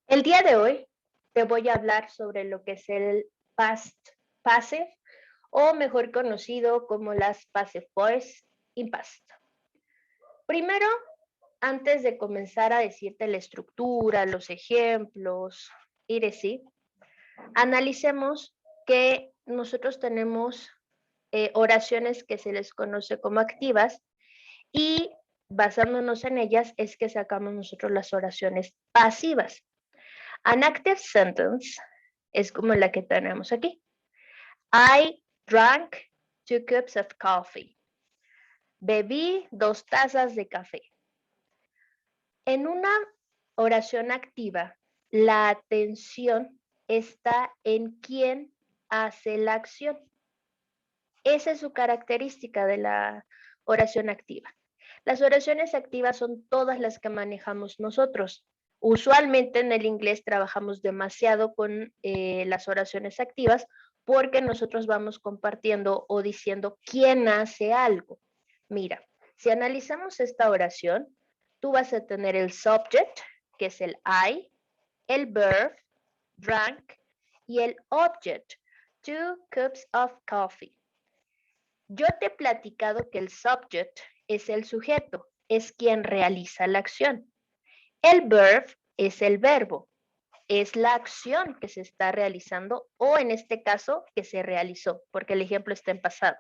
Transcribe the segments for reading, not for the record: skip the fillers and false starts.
El día de hoy te voy a hablar sobre lo que es el past passive o mejor conocido como las passive voice in past. Primero, antes de comenzar a decirte la estructura, los ejemplos y decir, analicemos que nosotros tenemos oraciones que se les conoce como activas y basándonos en ellas es que sacamos nosotros las oraciones pasivas. An active sentence es como la que tenemos aquí. I drank 2 cups of coffee. Bebí 2 tazas de café. En una oración activa, la atención está en quién hace la acción. Esa es su característica de la oración activa. Las oraciones activas son todas las que manejamos nosotros. Usualmente en el inglés trabajamos demasiado con las oraciones activas porque nosotros vamos compartiendo o diciendo quién hace algo. Mira, si analizamos esta oración, tú vas a tener el subject, que es el I, el verb, drank, y el object, 2 cups of coffee. Yo te he platicado que el subject es el sujeto, es quien realiza la acción. El verb es el verbo, es la acción que se está realizando o en este caso que se realizó, porque el ejemplo está en pasado.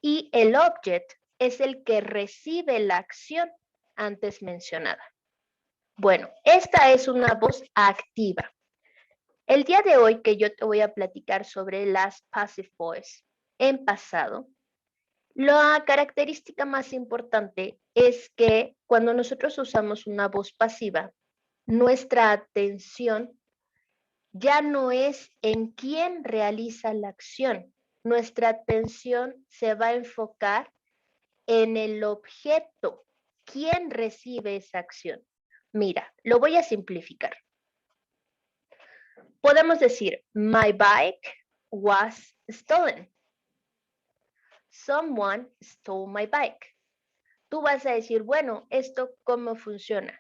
Y el object es el que recibe la acción antes mencionada. Bueno, esta es una voz activa. El día de hoy que yo te voy a platicar sobre las passive voice en pasado, la característica más importante es que cuando nosotros usamos una voz pasiva, nuestra atención ya no es en quién realiza la acción. Nuestra atención se va a enfocar en el objeto, quién recibe esa acción. Mira, lo voy a simplificar. Podemos decir, my bike was stolen. Someone stole my bike. Tú vas a decir, bueno, ¿esto cómo funciona?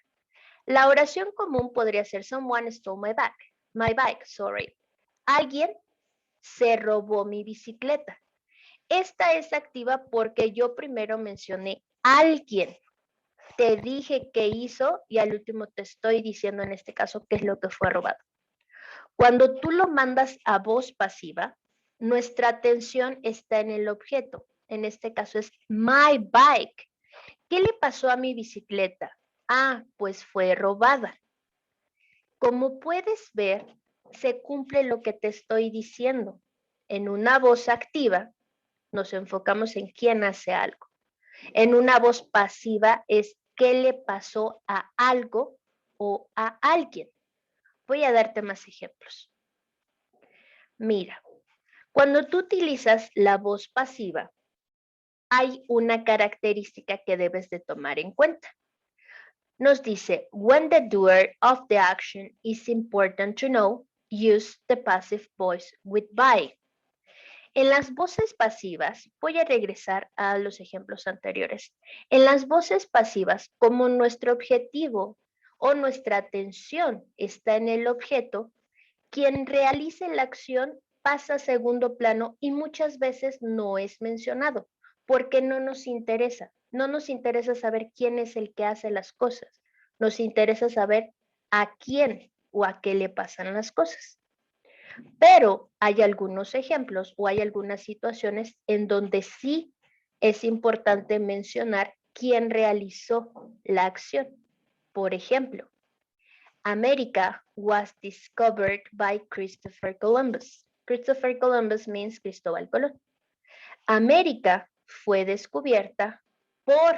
La oración común podría ser someone stole my bike, sorry. Alguien se robó mi bicicleta. Esta es activa porque yo primero mencioné alguien. Te dije qué hizo y al último te estoy diciendo en este caso qué es lo que fue robado. Cuando tú lo mandas a voz pasiva, nuestra atención está en el objeto. En este caso es my bike. ¿Qué le pasó a mi bicicleta? Ah, pues fue robada. Como puedes ver, se cumple lo que te estoy diciendo. En una voz activa, nos enfocamos en quién hace algo. En una voz pasiva es qué le pasó a algo o a alguien. Voy a darte más ejemplos. Mira, cuando tú utilizas la voz pasiva, hay una característica que debes de tomar en cuenta. Nos dice, when the doer of the action is important to know, use the passive voice with by. En las voces pasivas, voy a regresar a los ejemplos anteriores. En las voces pasivas, como nuestro objetivo o nuestra atención está en el objeto, quien realice la acción pasa a segundo plano y muchas veces no es mencionado porque no nos interesa. No nos interesa saber quién es el que hace las cosas. Nos interesa saber a quién o a qué le pasan las cosas. Pero hay algunos ejemplos o hay algunas situaciones en donde sí es importante mencionar quién realizó la acción. Por ejemplo, America was discovered by Christopher Columbus. Christopher Columbus means Cristóbal Colón. América fue descubierta por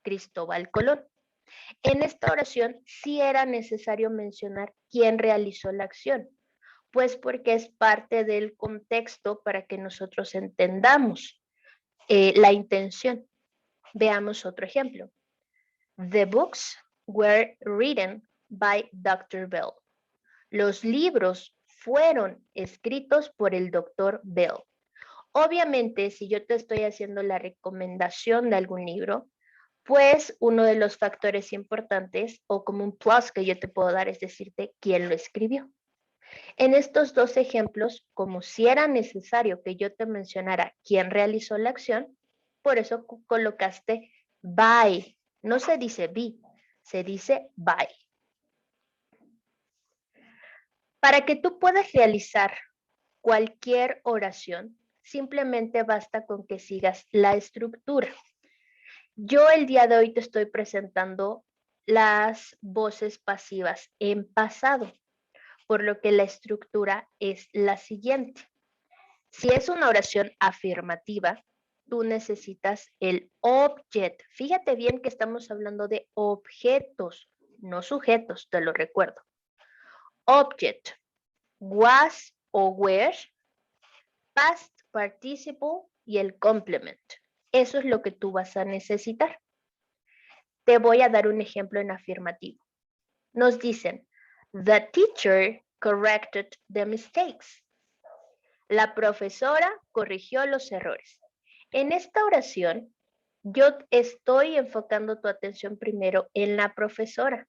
Cristóbal Colón. En esta oración sí era necesario mencionar quién realizó la acción, pues porque es parte del contexto para que nosotros entendamos la intención. Veamos otro ejemplo. The books were written by Dr. Bell. Los libros fueron escritos por el Dr. Bell. Obviamente, si yo te estoy haciendo la recomendación de algún libro, Pues uno de los factores importantes o como un plus que yo te puedo dar es decirte quién lo escribió. En estos dos ejemplos, como si era necesario que yo te mencionara quién realizó la acción, por eso colocaste by. No se dice be, se dice by. Para que tú puedas realizar cualquier oración, simplemente basta con que sigas la estructura. Yo el día de hoy te estoy presentando las voces pasivas en pasado, por lo que la estructura es la siguiente. Si es una oración afirmativa, tú necesitas el object. Fíjate bien que estamos hablando de objetos, no sujetos, te lo recuerdo. Object, was o were, past participle y el complement. Eso es lo que tú vas a necesitar. Te voy a dar un ejemplo en afirmativo. Nos dicen, the teacher corrected the mistakes. La profesora corrigió los errores. En esta oración, yo estoy enfocando tu atención primero en la profesora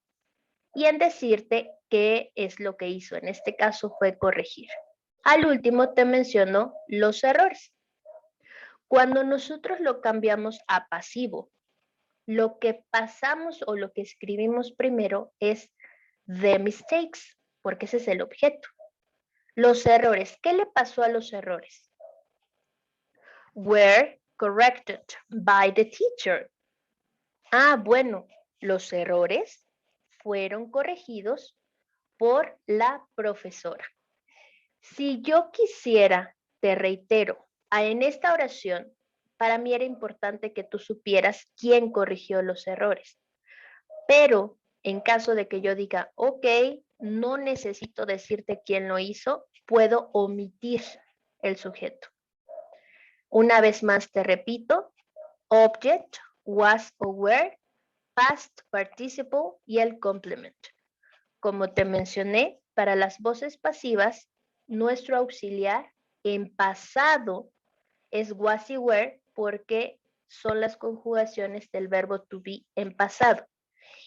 y en decirte qué es lo que hizo. En este caso fue corregir. Al último te menciono los errores. Cuando nosotros lo cambiamos a pasivo, lo que pasamos o lo que escribimos primero es the mistakes, porque ese es el objeto. Los errores. ¿Qué le pasó a los errores? Were corrected by the teacher. Ah, bueno, los errores fueron corregidos por la profesora. Si yo quisiera, te reitero, en esta oración, para mí era importante que tú supieras quién corrigió los errores. Pero en caso de que yo diga, ok, no necesito decirte quién lo hizo, puedo omitir el sujeto. Una vez más te repito, object, was o were, past participle y el complement. Como te mencioné, para las voces pasivas, nuestro auxiliar en pasado es was y were porque son las conjugaciones del verbo to be en pasado.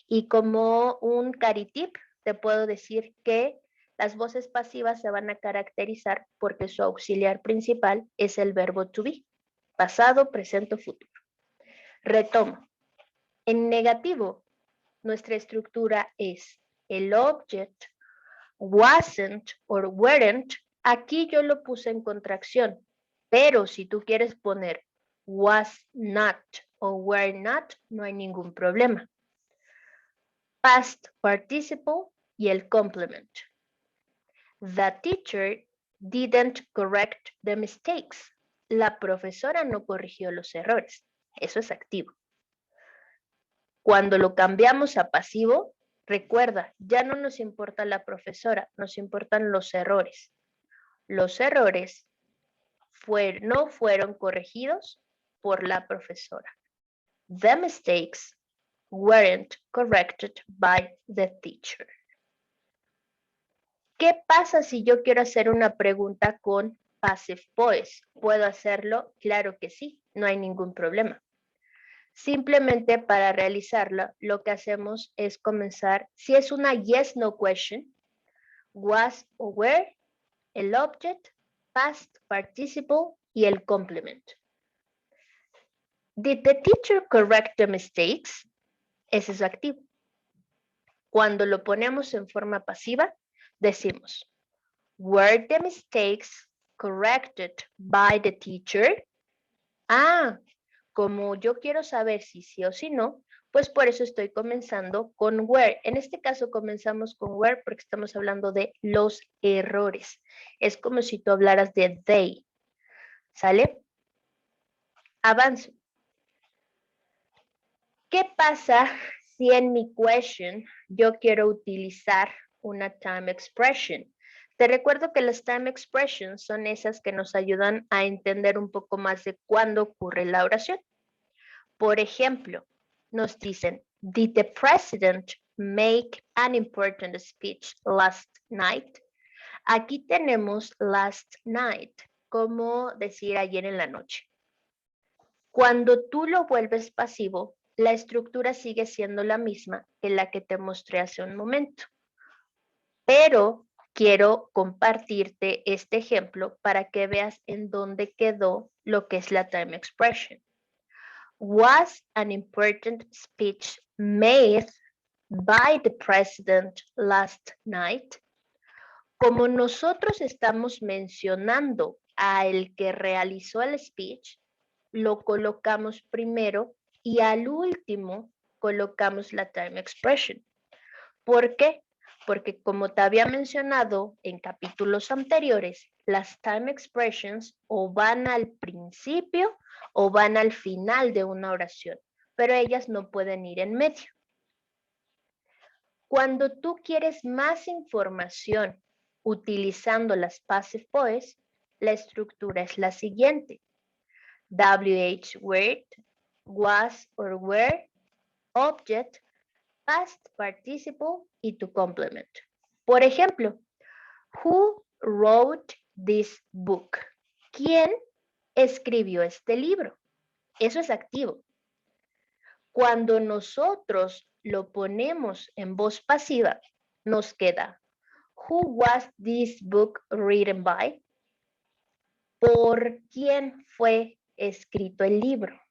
Y como un caritip, te puedo decir que las voces pasivas se van a caracterizar porque su auxiliar principal es el verbo to be, pasado, presente, futuro. Retomo. En negativo, nuestra estructura es el object, wasn't or weren't. Aquí yo lo puse en contracción, pero si tú quieres poner was not o were not, no hay ningún problema. Past participle y el complement. The teacher didn't correct the mistakes. La profesora no corrigió los errores. Eso es activo. Cuando lo cambiamos a pasivo, recuerda, ya no nos importa la profesora, nos importan los errores. Los errores no fueron corregidos por la profesora. The mistakes weren't corrected by the teacher. ¿Qué pasa si yo quiero hacer una pregunta con passive voice? ¿Puedo hacerlo? Claro que sí, no hay ningún problema. Simplemente para realizarlo, lo que hacemos es comenzar, si es una yes, no question, was o were, el object, past participle y el complement. Did the teacher correct the mistakes? Ese es activo. Cuando lo ponemos en forma pasiva, decimos, were the mistakes corrected by the teacher? Ah, como yo quiero saber si sí o si no, pues por eso estoy comenzando con were. En este caso comenzamos con were porque estamos hablando de los errores. Es como si tú hablaras de they. ¿Sale? Avanzo. ¿Qué pasa si en mi question yo quiero utilizar una time expression? Te recuerdo que las time expressions son esas que nos ayudan a entender un poco más de cuándo ocurre la oración. Por ejemplo, nos dicen, did the president make an important speech last night? Aquí tenemos last night, como decir ayer en la noche. Cuando tú lo vuelves pasivo, la estructura sigue siendo la misma que la que te mostré hace un momento. Pero quiero compartirte este ejemplo para que veas en dónde quedó lo que es la time expression. Was an important speech made by the president last night? Como nosotros estamos mencionando al que realizó el speech, lo colocamos primero y al último colocamos la time expression. ¿Por qué? Porque como te había mencionado en capítulos anteriores, las time expressions o van al principio o van al final de una oración, pero ellas no pueden ir en medio. Cuando tú quieres más información utilizando las passive voice, la estructura es la siguiente. WH word, was or were, object, past participle y to complement. Por ejemplo, who wrote this book? ¿Quién escribió este libro? Eso es activo. Cuando nosotros lo ponemos en voz pasiva, nos queda who was this book written by? ¿Por quién fue escrito el libro?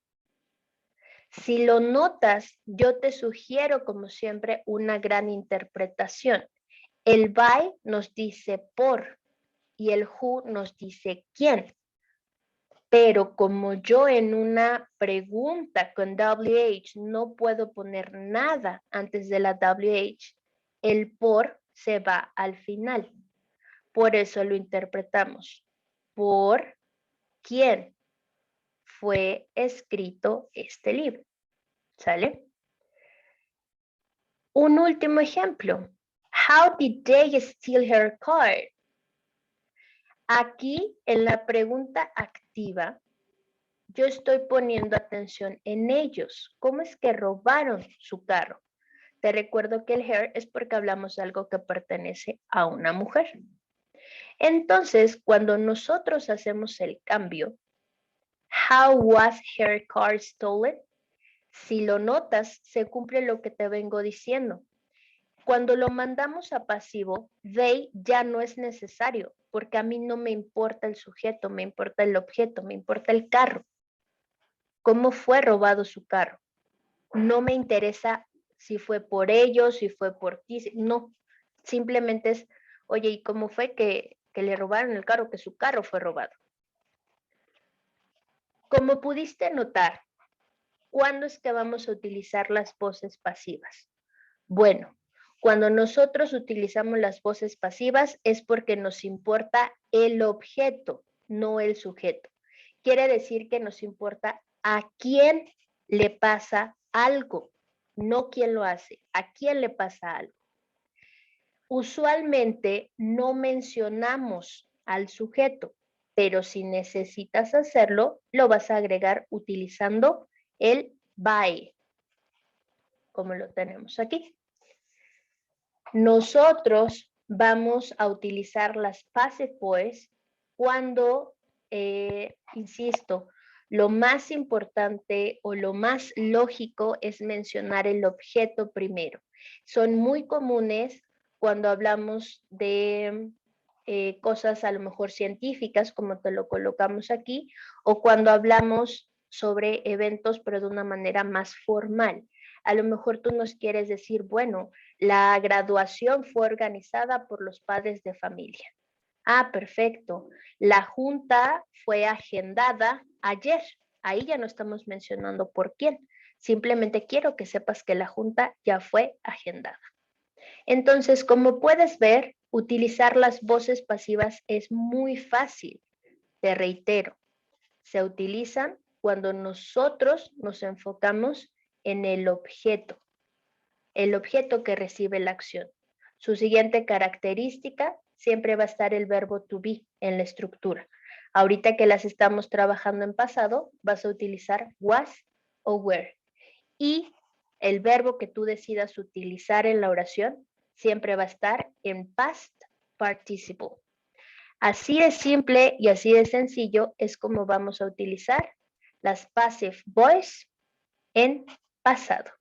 Si lo notas, yo te sugiero, como siempre, una gran interpretación. El by nos dice por y el who nos dice quién. Pero como yo en una pregunta con WH no puedo poner nada antes de la WH, el por se va al final. Por eso lo interpretamos. ¿Por quién fue escrito este libro? ¿Sale? Un último ejemplo. How did they steal her car? Aquí, en la pregunta activa, yo estoy poniendo atención en ellos. ¿Cómo es que robaron su carro? Te recuerdo que el her es porque hablamos de algo que pertenece a una mujer. Entonces, cuando nosotros hacemos el cambio, how was her car stolen? Si lo notas, se cumple lo que te vengo diciendo. Cuando lo mandamos a pasivo, they ya no es necesario, porque a mí no me importa el sujeto, me importa el objeto, me importa el carro. ¿Cómo fue robado su carro? No me interesa si fue por ellos, si fue por ti, no. Simplemente es, oye, ¿y cómo fue que le robaron el carro, que su carro fue robado? Como pudiste notar, ¿cuándo es que vamos a utilizar las voces pasivas? Bueno, cuando nosotros utilizamos las voces pasivas es porque nos importa el objeto, no el sujeto. Quiere decir que nos importa a quién le pasa algo, no quién lo hace, a quién le pasa algo. Usualmente no mencionamos al sujeto, pero si necesitas hacerlo, lo vas a agregar utilizando el by, como lo tenemos aquí. Nosotros vamos a utilizar las passive voice cuando, insisto, lo más importante o lo más lógico es mencionar el objeto primero. Son muy comunes cuando hablamos de cosas a lo mejor científicas, como te lo colocamos aquí, o cuando hablamos sobre eventos, pero de una manera más formal. A lo mejor tú nos quieres decir, bueno, la graduación fue organizada por los padres de familia. Ah, perfecto. La junta fue agendada ayer. Ahí ya no estamos mencionando por quién. Simplemente quiero que sepas que la junta ya fue agendada. Entonces, como puedes ver, utilizar las voces pasivas es muy fácil. Te reitero, se utilizan cuando nosotros nos enfocamos en el objeto que recibe la acción. Su siguiente característica siempre va a estar el verbo to be en la estructura. Ahorita que las estamos trabajando en pasado, vas a utilizar was o were. Y el verbo que tú decidas utilizar en la oración siempre va a estar en past participle. Así de simple y así de sencillo es como vamos a utilizar las passive voice en pasado.